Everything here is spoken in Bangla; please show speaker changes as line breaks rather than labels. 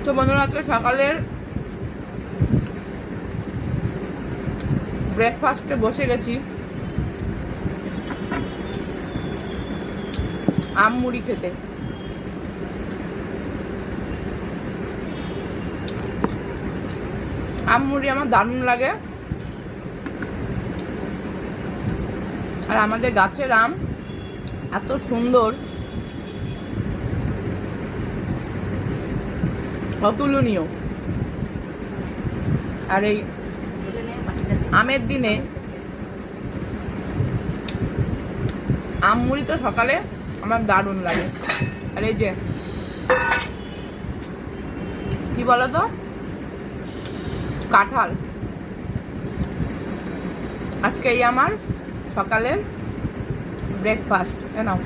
তো বন্ধুরা, আজকে সকালের ব্রেকফাস্টে বসে গেছি আম মুড়ি খেতে। আম মুড়ি আমার দারুণ লাগে। আর আমাদের গাছের আম এত সুন্দর, অতুলনীয়। আর এই আমের দিনে আম মুড়ি তো সকালে আমার দারুণ লাগে। আর এই যে কি বলতো, কাঁঠাল। আজকে এই আমার সকালের ব্রেকফাস্ট। নাও।